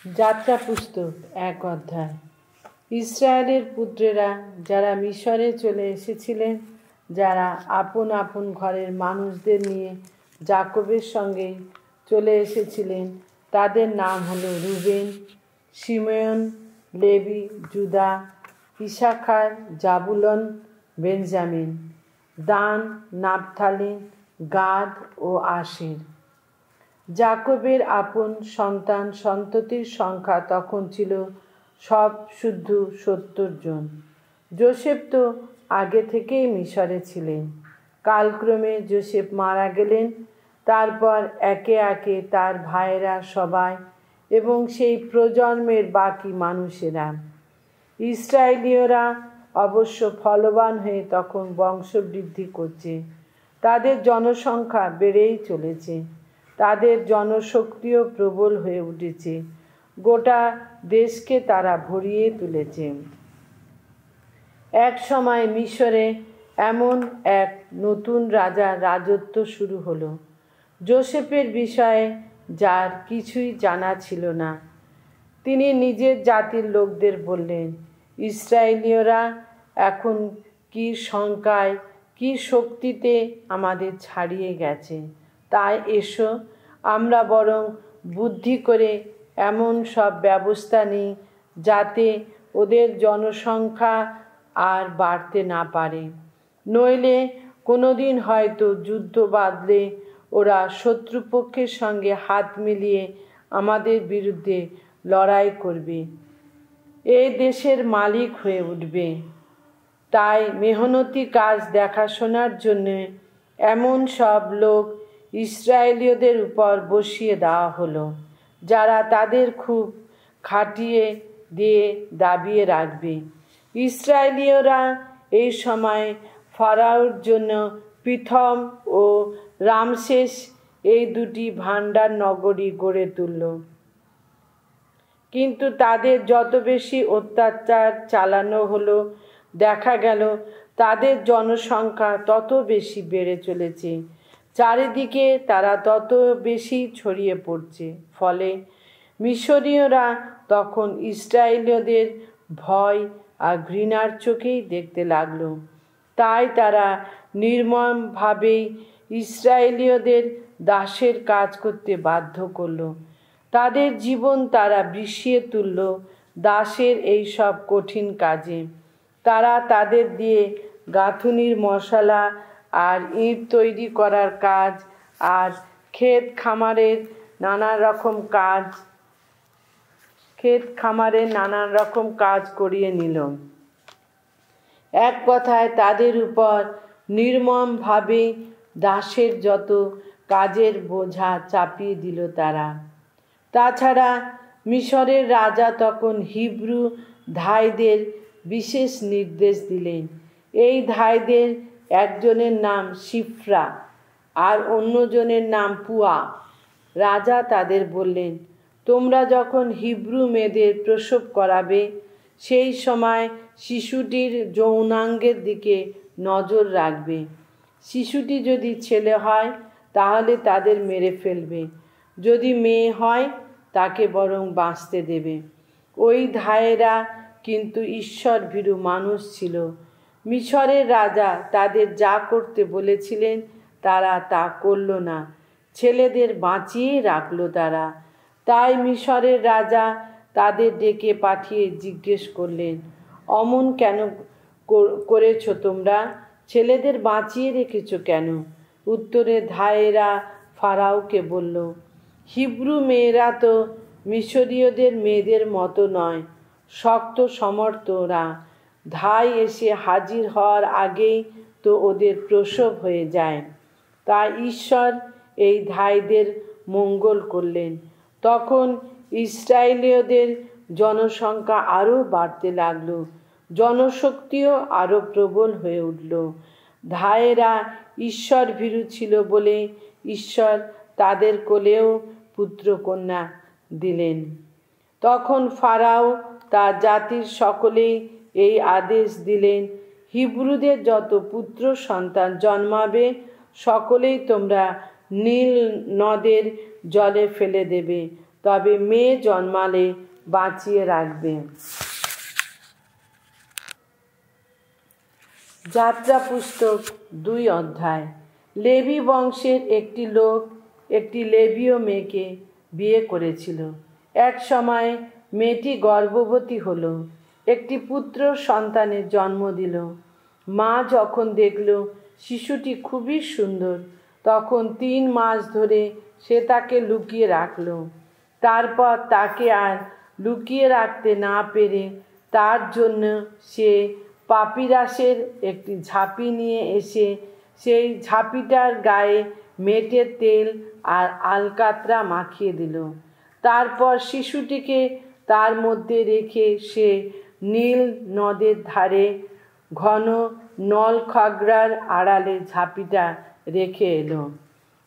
যাত্রা পুস্তক ১ অধ্যায়। ইসরায়েলের পুত্রেরা যারা মিশরে চলে এসেছিলেন, যারা আপন আপন ঘরের মানুষদের নিয়ে যাকবের সঙ্গে চলে এসেছিলেন, তাদের নাম হলো রুবেন, শিমেয়ন, লেবি, জুদা, ইসাখার, জাবুলন, বেঞ্জামিন, দান, নাপথালি, গাদ ও আশের। যাকবের আপন সন্ততির সংখ্যা তখন ছিল সব শুদ্ধ ৭০ জন। যোসেফ তো আগে থেকেই মিশরে ছিলেন। কালক্রমে যোসেফ মারা গেলেন। তারপর একে একে তার ভাইয়েরা সবাই এবং সেই প্রজন্মের বাকি মানুষেরা। ইসরায়েলীয়রা অবশ্য ফলবান হয়ে তখন বংশবৃদ্ধি করছে। তাদের জনসংখ্যা বেড়েই চলেছে। তাদের জনশক্তিও প্রবল হয়ে উঠেছে। গোটা দেশকে তারা ভরিয়ে তুলেছে। এক সময় মিশরে এমন এক নতুন রাজার রাজত্ব শুরু হলো, যোসেফের বিষয়ে যার কিছুই জানা ছিল না। তিনি নিজের জাতির লোকদের বললেন, ইসরায়েলীয়রা এখন কি সংখ্যায় কি শক্তিতে আমাদের ছাড়িয়ে গেছে, তাই এসো আমরা বরং বুদ্ধি করে এমন সব ব্যবস্থা নিই যাতে ওদের জনসংখ্যা আর বাড়তে না পারে। নইলে কোনোদিন হয়তো যুদ্ধ বাঁধলে ওরা শত্রুপক্ষের সঙ্গে হাত মিলিয়ে আমাদের বিরুদ্ধে লড়াই করবে, এই দেশের মালিক হয়ে উঠবে। তাই মেহনতি কাজ দেখাশোনার জন্য এমন সব লোক ইসরায়েলীয়দের উপর বসিয়ে দেওয়া হলো, যারা তাদের খুব খাটিয়ে দিয়ে দাবিয়ে রাখবে। ইসরায়েলীয়রা এই সময় ফারাওর জন্য পিথম ও রামসেস এই দুটি ভাণ্ডার নগরী গড়ে তুলল। কিন্তু তাদের যত বেশি অত্যাচার চালানো হলো, দেখা গেল তাদের জনসংখ্যা তত বেশি বেড়ে চলেছে। চারিদিকে তারা তত বেশি ছড়িয়ে পড়ছে। ফলে মিশরীয়রা তখন ইসরায়েলীয়দের ভয় আর ঘৃণার চোখেই দেখতে লাগলো। তাই তারা নির্মমভাবেই ইসরায়েলীয়দের দাসের কাজ করতে বাধ্য করলো। তাদের জীবন তারা বিষিয়ে তুলল দাসের এই সব কঠিন কাজে। তারা তাদের দিয়ে গাঁথুনির মশলা আর ইট তৈরি করার কাজ আর ক্ষেত খামারের নানান রকম কাজ করিয়ে নিল। এক কথায় তাদের উপর নির্মমভাবে দাসের যত কাজের বোঝা চাপিয়ে দিল তারা। তাছাড়া মিশরের রাজা তখন হিব্রু ধাইদের বিশেষ নির্দেশ দিলেন। এই ধাইদের একজনের নাম শিফরা আর অন্যজনের নাম পুয়া। রাজা তাদের বললেন, তোমরা যখন হিব্রু মেয়েদের প্রসব করাবে, সেই সময় শিশুটির যৌনাঙ্গের দিকে নজর রাখবে। শিশুটি যদি ছেলে হয় তাহলে তাদের মেরে ফেলবে, যদি মেয়ে হয় তাকে বরং বাঁচতে দেবে। ওই ধায়েরা কিন্তু ঈশ্বর ভীরু মানুষ ছিল। মিশরের রাজা তাদের যা করতে বলেছিলেন তারা তা করল না, ছেলেদের বাঁচিয়ে রাখলো তারা। তাই মিশরের রাজা তাদের ডেকে পাঠিয়ে জিজ্ঞেস করলেন, অমন কেন করেছ তোমরা? ছেলেদের বাঁচিয়ে রেখেছ কেন? উত্তরে ধায়েরা ফারাওকে বলল, হিব্রু মেয়েরা তো মিশরীয়দের মেয়েদের মতো নয়, শক্ত সমর্থ ওরা। ধাই এসে হাজির হওয়ার আগেই তো ওদের প্রসব হয়ে যায়। তাই ঈশ্বর এই ধাইদের মঙ্গল করলেন। তখন ইসরায়েলীয়দের জনসংখ্যা আরও বাড়তে লাগলো, জনশক্তিও আরও প্রবল হয়ে উঠল। ধায়েরা ঈশ্বর ভীরু ছিল বলে ঈশ্বর তাদের কোলেও পুত্রকন্যা দিলেন। তখন ফারাও তার জাতির সকলেই এই আদেশ দিলেন, হিব্রুদের যত পুত্র সন্তান জন্মাবে সকলেই তোমরা নীল নদের জলে ফেলে দেবে, তবে মেয়ে জন্মালে বাঁচিয়ে রাখবে। যাত্রা পুস্তক 2 অধ্যায়। লেভি বংশের একটি লোক একটি লেবীয় মেয়েকে বিয়ে করেছিল। এক সময় মেয়েটি গর্ভবতী হলো, একটি পুত্র সন্তানের জন্ম দিল। মা যখন দেখল শিশুটি খুবই সুন্দর, তখন 3 মাস ধরে সে তাকে লুকিয়ে রাখল। তারপর তাকে আর লুকিয়ে রাখতে না পেরে তার জন্য সে পাপিরাসের একটি ঝাঁপি নিয়ে এসে সেই ঝাঁপিটার গায়ে মেটের তেল আর আলকাতরা মাখিয়ে দিল। তারপর শিশুটিকে তার মধ্যে রেখে সে নীল নদের ধারে ঘন নলখাগড়ার আড়ালে ঝাঁপিটা রেখে এলো।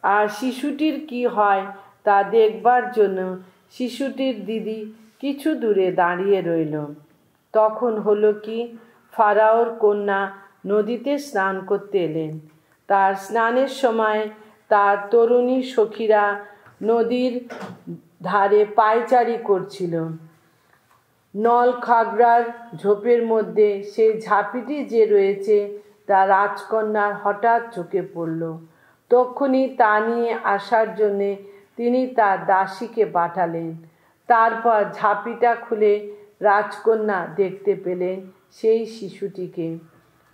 আর শিশুটির কি হয় তা দেখবার জন্য শিশুটির দিদি কিছু দূরে দাঁড়িয়ে রইল। তখন হলো কি, ফারাওর কন্যা নদীতে স্নান করতে এলেন। তার স্নানের সময় তার তরুণী সখীরা নদীর ধারে পায়চারি করছিল। নলখাগড়ার ঝোপের মধ্যে সেই ঝাঁপিটি যে রয়েছে তা রাজকন্যার হঠাৎ চোখে পড়ল। তক্ষুনি তা নিয়ে আসার জন্যে তিনি তার দাসীকে পাঠালেন। তারপর ঝাঁপিটা খুলে রাজকন্যা দেখতে পেলেন সেই শিশুটিকে।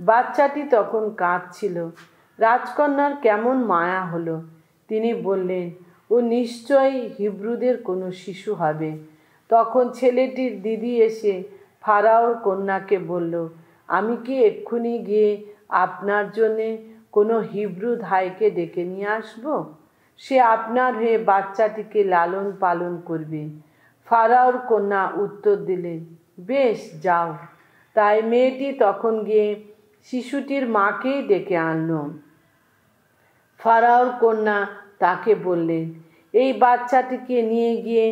বাচ্চাটি তখন কাঁদছিল। রাজকন্যার কেমন মায়া হলো। তিনি বললেন, ও নিশ্চয়ই হিব্রুদের কোনো শিশু হবে। তখন ছেলেটির দিদি এসে ফারাওর কন্যাকে বলল, আমি কি এক্ষুনি গিয়ে আপনার জন্যে কোনো হিব্রু ধাইকে ডেকে নিয়ে আসব? সে আপনার হয়ে বাচ্চাটিকে লালন পালন করবে। ফারাওর কন্যা উত্তর দিলেন, বেশ, যাও। তাই মেয়েটি তখন গিয়ে শিশুটির মাকেই ডেকে আনল। ফারাওর কন্যা তাকে বললেন, এই বাচ্চাটিকে নিয়ে গিয়ে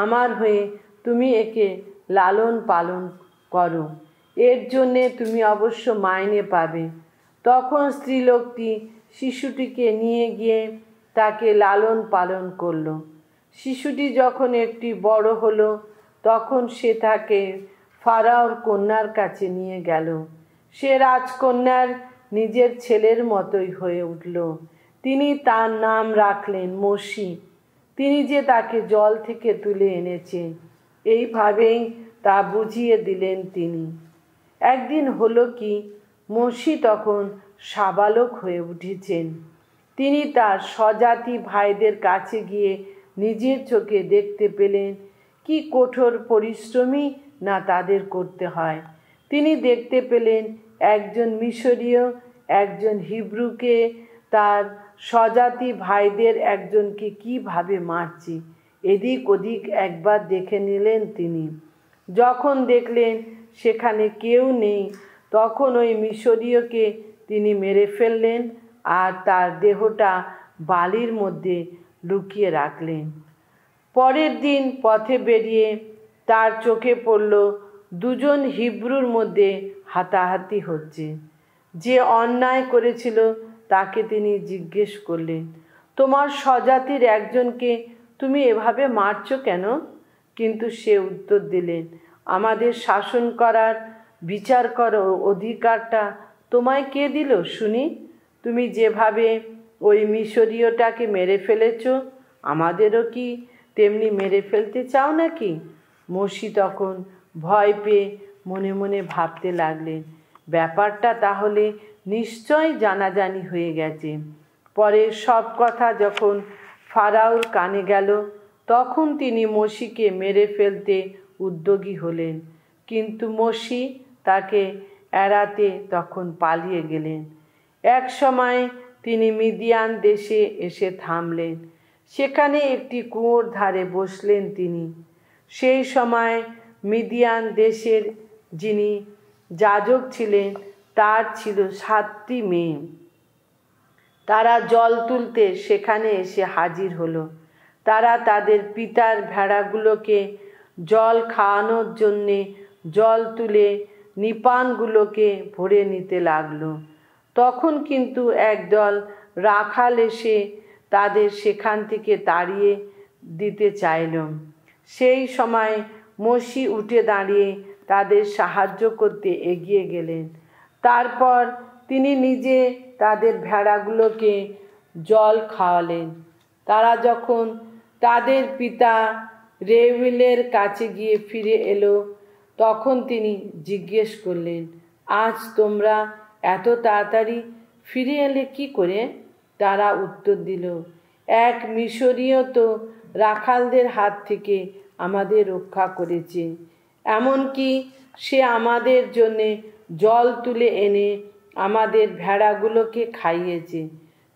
আমার হয়ে তুমি একে লালন পালন করো, এর জন্যে তুমি অবশ্য মাইনে পাবে। তখন স্ত্রীলোকটি শিশুটিকে নিয়ে গিয়ে তাকে লালন পালন করল। শিশুটি যখন একটি বড় হলো, তখন সে তাকে ফারাওর কন্যার কাছে নিয়ে গেল। সে রাজকন্যার নিজের ছেলের মতোই হয়ে উঠল। তিনি তার নাম রাখলেন মোশি। তিনি যে তাকে জল থেকে তুলে এনেছেন, এইভাবেই তা বুঝিয়ে দিলেন তিনি। একদিন হলো কি, মোশি তখন সাবালক হয়ে উঠেছেন। তিনি তার স্বজাতি ভাইদের কাছে গিয়ে নিজের চোখে দেখতে পেলেন কি কঠোর পরিশ্রমই না তাদের করতে হয়। তিনি দেখতে পেলেন একজন মিশরীয় একজন হিব্রুকে তার স্বজাতি ভাইদের একজনকে কিভাবে মারছে, এদিক ওদিক একবার দেখে নিলেন তিনি। যখন দেখলেন সেখানে কেউ নেই, তখন ওই মিশরীয়কে তিনি মেরে ফেললেন আর তার দেহটা বালির মধ্যে লুকিয়ে রাখলেন। পরের দিন পথে বেরিয়ে তার চোখে পড়ল 2 জন হিব্রুর মধ্যে হাতাহাতি হচ্ছে। যে অন্যায় করেছিল তাকে তিনি জিজ্ঞেস করলেন, তোমার স্বজাতির একজনকে তুমি এভাবে মারছো কেন? কিন্তু সে উত্তর দিলেন, আমাদের শাসন করার বিচার করো অধিকারটা তোমায় কে দিল শুনি? তুমি যেভাবে ওই মিশরীয়টাকে মেরে ফেলেছ, আমাদেরও কি তেমনি মেরে ফেলতে চাও নাকি? মোশি তখন ভয় পেয়ে মনে মনে ভাবতে লাগলেন, ব্যাপারটা তাহলে নিশ্চয় জানাজানি হয়ে গেছে। পরে সব কথা যখন ফারাওর কানে গেল, তখন তিনি মোশিকে মেরে ফেলতে উদ্যোগী হলেন। কিন্তু মোশি তাকে এড়াতে তখন পালিয়ে গেলেন। এক সময় তিনি মিদিয়ান দেশে এসে থামলেন। সেখানে একটি কুয়োর ধারে বসলেন তিনি। সেই সময় মিদিয়ান দেশের যিনি যাজক ছিলেন তার ছিল 7টি মেয়ে। তারা জল তুলতে সেখানে এসে হাজির হলো। তারা তাদের পিতার ভেড়াগুলোকে জল খাওয়ানোর জন্যে জল তুলে নিপানগুলোকে ভরে নিতে লাগলো। তখন কিন্তু একদল রাখাল এসে তাদের সেখান থেকে তাড়িয়ে দিতে চাইল। সেই সময় মোশি উঠে দাঁড়িয়ে তাদের সাহায্য করতে এগিয়ে গেলেন। তারপর তিনি নিজে তাদের ভেড়াগুলোকে জল খাওয়ালেন। তারা যখন তাদের পিতা রেউয়েলের কাছে গিয়ে ফিরে এলো, তখন তিনি জিজ্ঞেস করলেন, আজ তোমরা এত তাড়াতাড়ি ফিরে এলে কি করে? তারা উত্তর দিল, এক মিশরীয় তো রাখালদের হাত থেকে আমাদের রক্ষা করেছে, এমনকি সে আমাদের জন্যে জল তুলে এনে আমাদের ভেড়াগুলোকে খাইয়েছে।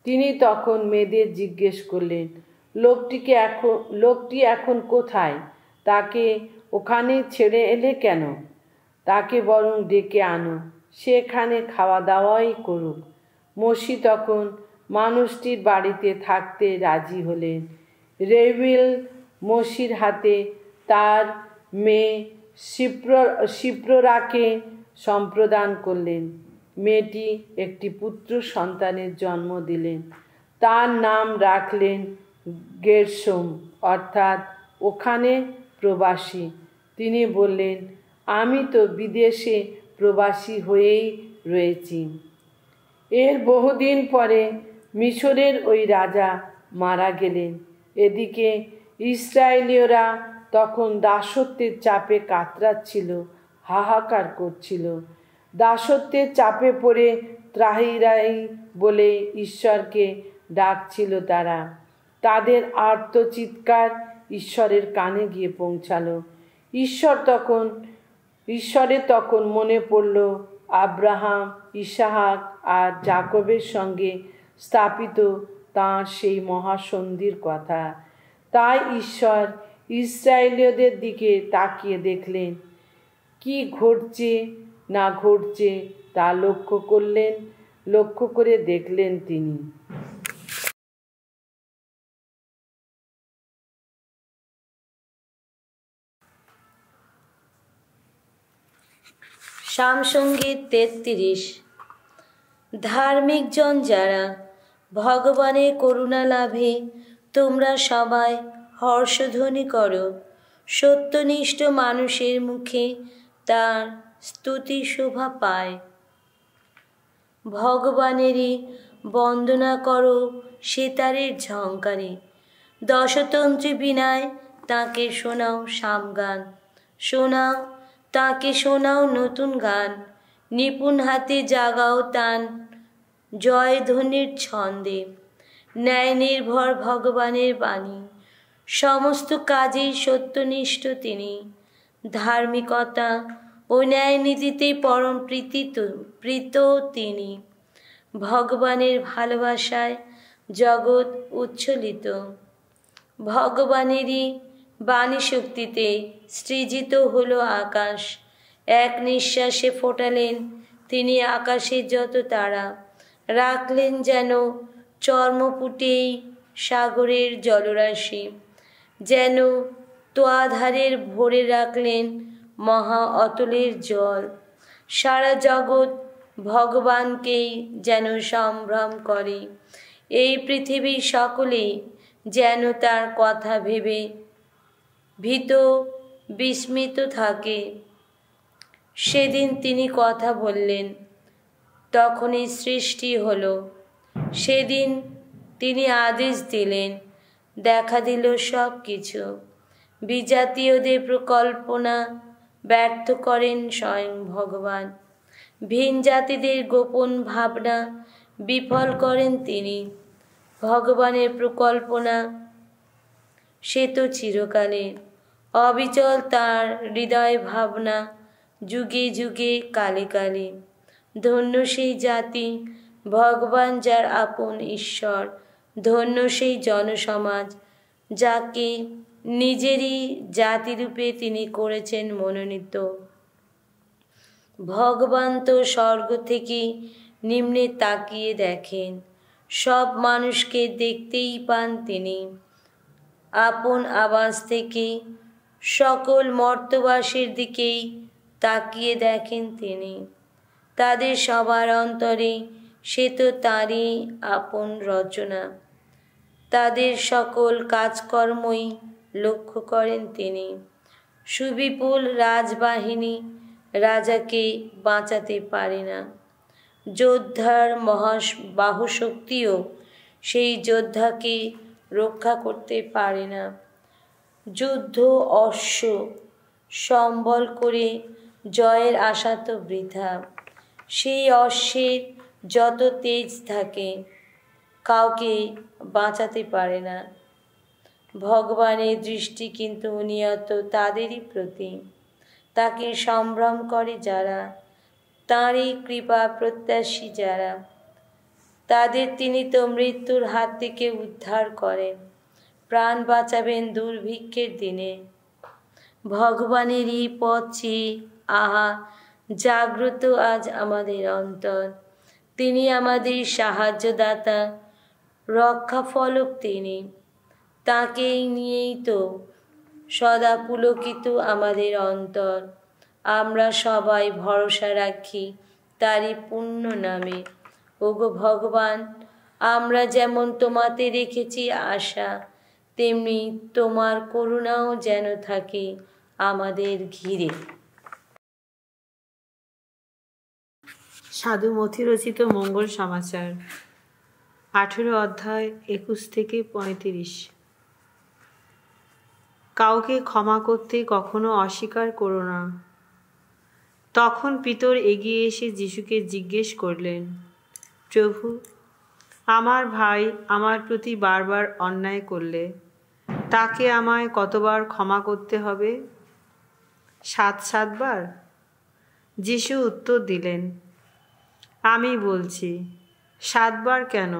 তিনি তখন মেয়েদের জিজ্ঞেস করলেন, লোকটি এখন কোথায়? তাকে ওখানে ছেড়ে এলে কেন? তাকে বরং ডেকে আনো, সে এখানে খাওয়া দাওয়াই করুক। মোশি তখন মানুষটির বাড়িতে থাকতে রাজি হলেন। রেউয়েল মোশির হাতে তার মেয়ে শিপ্রাকে সম্প্রদান করলেন। মেয়েটি একটি পুত্র সন্তানের জন্ম দিলেন। তার নাম রাখলেন গেরশোম, অর্থাৎ ওখানে প্রবাসী। তিনি বললেন, আমি তো বিদেশে প্রবাসী হয়েই রয়েছি। এর বহুদিন পরে মিশরের ওই রাজা মারা গেলেন। এদিকে ইসরায়েলীয়রা তখন দাসত্বের চাপে কাতরাচ্ছিল, হাহাকার করছিল। দাসত্বের চাপে পড়ে ত্রাহি বলে ঈশ্বরকে ডাকছিল তারা। তাদের আর্তচিৎকার ঈশ্বরের কানে গিয়ে পৌঁছালো। ঈশ্বরের তখন মনে পড়ল আব্রাহাম, ইসাহাক আর যাকবের সঙ্গে স্থাপিত তাঁর সেই মহাসন্ধির কথা। তাই ঈশ্বর ইসরায়েলীয়দের দিকে তাকিয়ে দেখলেন, কি ঘটছে না ঘটছে তা লক্ষ্য করে দেখলেন তিনি। সামসঙ্গীত 33। ধার্মিকজন যারা ভগবানের করুণা লাভে তোমরা সবাই হর্ষধ্বনি করো। সত্যনিষ্ঠ মানুষের মুখে তার স্তুতি শোভা পায়। ভগবানেরই বন্দনা করো সেতারের ঝঙ্কারে। দশতন্ত্রী বীণায় তাঁকে শোনাও সামগান। তাঁকে শোনাও নতুন গান। নিপুণ হাতে জাগাও তান জয়ধ্বনির ছন্দে। ন্যায় নির্ভর ভগবানের বাণী, সমস্ত কাজেই সত্যনিষ্ঠ তিনি। ধার্মিকতা ও ন্যায় নীতিতে পরম প্রীত তিনি। ভগবানের ভালোবাসায় জগৎ উচ্ছ্বলিত। ভগবানেরই বাণী শক্তিতে সৃজিত হলো আকাশ। এক নিঃশ্বাসে ফোটালেন তিনি আকাশের যত তারা। রাখলেন যেন চর্মপুটেই সাগরের জলরাশি। যেন তোয়াধারের ভরে রাখলেন মহা অতলের জল। সারা জগৎ ভগবানকেই যেন সম্ভ্রম করে। এই পৃথিবীর সকলেই যেন তার কথা ভেবে ভীত বিস্মিত থাকে। সেদিন তিনি কথা বললেন, তখনই সৃষ্টি হলো। সেদিন তিনি আদেশ দিলেন, দেখা দিল সব কিছু। বিজাতীয়দের পরিকল্পনা ব্যর্থ করেন স্বয়ং ভগবান। ভিন জাতিদের গোপন ভাবনা বিফল করেন তিনি। ভগবানের পরিকল্পনা সে তো চিরকালের, অবিচল তার হৃদয় ভাবনা, যুগে যুগে কালে কালে। ধন্য সেই জাতি ভগবান যার আপন ঈশ্বর। ধন্য সেই জনসমাজ যাকে নিজেরই জাতিরূপে তিনি করেছেন মনোনীত। ভগবান তো স্বর্গ থেকে নিম্নে তাকিয়ে দেখেন, সব মানুষকে দেখতেই পান তিনি। আপন আবাস থেকে সকল মর্ত্যবাসীর দিকেই তাকিয়ে দেখেন তিনি। তাদের সবার অন্তরে সে তো তাঁরই আপন রচনা। তাদের সকল কাজকর্মই লক্ষ্য করেন তিনি। সুবিপুল রাজবাহিনী রাজাকে বাঁচাতে পারে না। যোদ্ধার বাহুশক্তিও সেই যোদ্ধাকে রক্ষা করতে পারে না। যুদ্ধ অশ্ব সম্বল করে জয়ের আশা তো বৃথা। সেই অশ্বের যত তেজ থাকে কাউকে বাঁচাতে পারে না। ভগবানের দৃষ্টি কিন্তু নিয়ত তাদেরই প্রতি। তাকে সম্ভ্রম করে যারা, তাঁরই কৃপা প্রত্যাশী যারা, তাদের তিনি তো মৃত্যুর হাত থেকে উদ্ধার করেন, প্রাণ বাঁচাবেন দুর্ভিক্ষের দিনে। ভগবানেরই পথ চেয়ে আহা জাগ্রত আজ আমাদের অন্তর। তিনি আমাদের সাহায্যদাতা, রক্ষা ফলক তিনি। তাঁকেই নিয়েই তো সদা পুলকিত আমাদের অন্তর। আমরা সবাই ভরসা রাখি তারই পুণ্য নামে। ওগো ভগবান, আমরা যেমন তোমাতে রেখেছি আশা, তেমনি তোমার করুণাও যেন থাকে আমাদের ঘিরে। সাধু মথি রচিত মঙ্গল সমাচার, 18 অধ্যায় 21 থেকে 35। কাউকে ক্ষমা করতে কখনো অস্বীকার করো না। তখন পিতর এগিয়ে এসে যিশুকে জিজ্ঞেস করলেন, প্রভু, আমার ভাই আমার প্রতি বারবার অন্যায় করলে তাকে আমায় কতবার ক্ষমা করতে হবে? 7 বার? যিশু উত্তর দিলেন, আমি বলছি 7 বার কেন,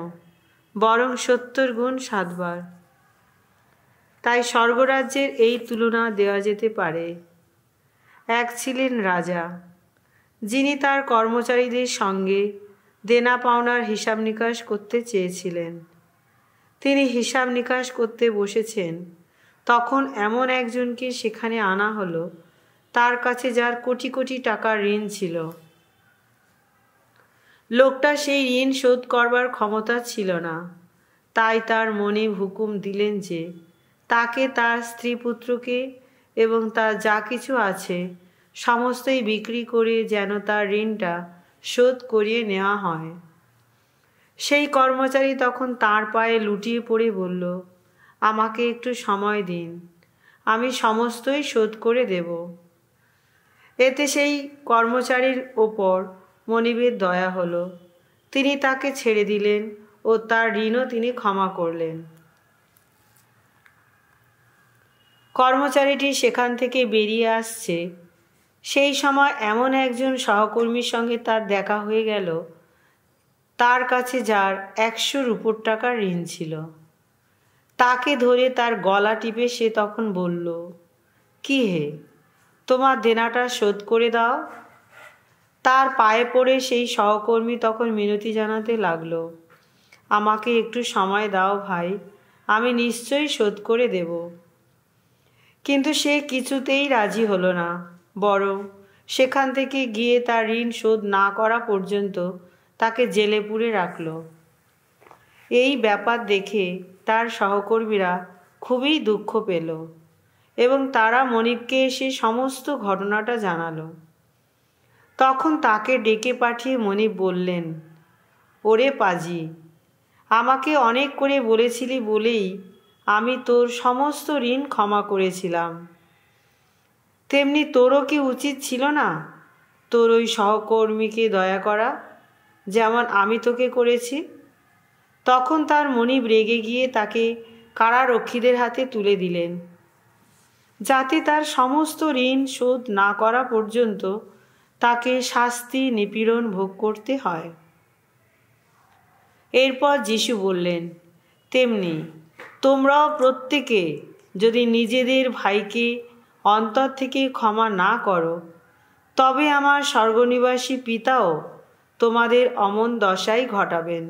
বরং 70 গুণ 7 বার। তাই স্বর্গরাজ্যের এই তুলনা দেওয়া যেতে পারে। এক ছিলেন রাজা, যিনি তার কর্মচারীদের সঙ্গে দেনা পাওনার হিসাব নিকাশ করতে চেয়েছিলেন। তিনি হিসাব নিকাশ করতে বসেছেন, তখন এমন একজনকে সেখানে আনা হলো তার কাছে যার কোটি কোটি টাকার ঋণ ছিল। লোকটা সেই ঋণ শোধ করবার ক্ষমতা ছিল না। তাই তার মনে হুকুম দিলেন যে তাকে, তার স্ত্রী পুত্রকে এবং তার যা কিছু আছে সমস্তই বিক্রি করে যেন তার ঋণটা শোধ করিয়ে নেওয়া হয়। সেই কর্মচারী তখন তার পায়ে লুটিয়ে পড়ে বলল, আমাকে একটু সময় দিন, আমি সমস্তই শোধ করে দেব। এতে সেই কর্মচারীর ওপর মনিবের দয়া হলো। তিনি তাকে ছেড়ে দিলেন ও তার ঋণও তিনি ক্ষমা করলেন। কর্মচারীটি সেখান থেকে বেরিয়ে আসছে, সেই সময় এমন একজন সহকর্মীর সঙ্গে তার দেখা হয়ে গেল, তার কাছে যার 100 রূপোর টাকার ঋণ ছিল। তাকে ধরে তার গলা টিপে সে তখন বলল, কি হে, তোমার দেনাটা শোধ করে দাও। তার পায়ে পড়ে সেই সহকর্মী তখন মিনতি জানাতে লাগলো, আমাকে একটু সময় দাও ভাই, আমি নিশ্চয়ই শোধ করে দেব। কিন্তু সে কিছুতেই রাজি হলো না, বরং সেখান থেকে গিয়ে তার ঋণ শোধ না করা পর্যন্ত তাকে জেলে পুরে রাখল। এই ব্যাপার দেখে তার সহকর্মীরা খুবই দুঃখ পেল এবং তারা মনিবকে এসে সমস্ত ঘটনাটা জানালো। তখন তাকে ডেকে পাঠিয়ে মনিব বললেন, ওরে পাজি, আমাকে অনেক করে বলেছিলি বলেই আমি তোর সমস্ত ঋণ ক্ষমা করেছিলাম। তেমনি তোরও কি উচিত ছিল না তোর ওই সহকর্মীকে দয়া করা, যেমন আমি তোকে করেছি? তখন তার মনিব রেগে গিয়ে তাকে কারারক্ষীদের হাতে তুলে দিলেন, যাতে তার সমস্ত ঋণ শোধ না করা পর্যন্ত তাকে শাস্তি নিপীড়ন ভোগ করতে হয়। এরপর যিশু বললেন, তেমনি তোমরাও প্রত্যেকে যদি নিজেদের ভাইকে অন্তর থেকে ক্ষমা না করো, তবে আমার স্বর্গনিবাসী পিতাও তোমাদের অমন দশাই ঘটাবেন।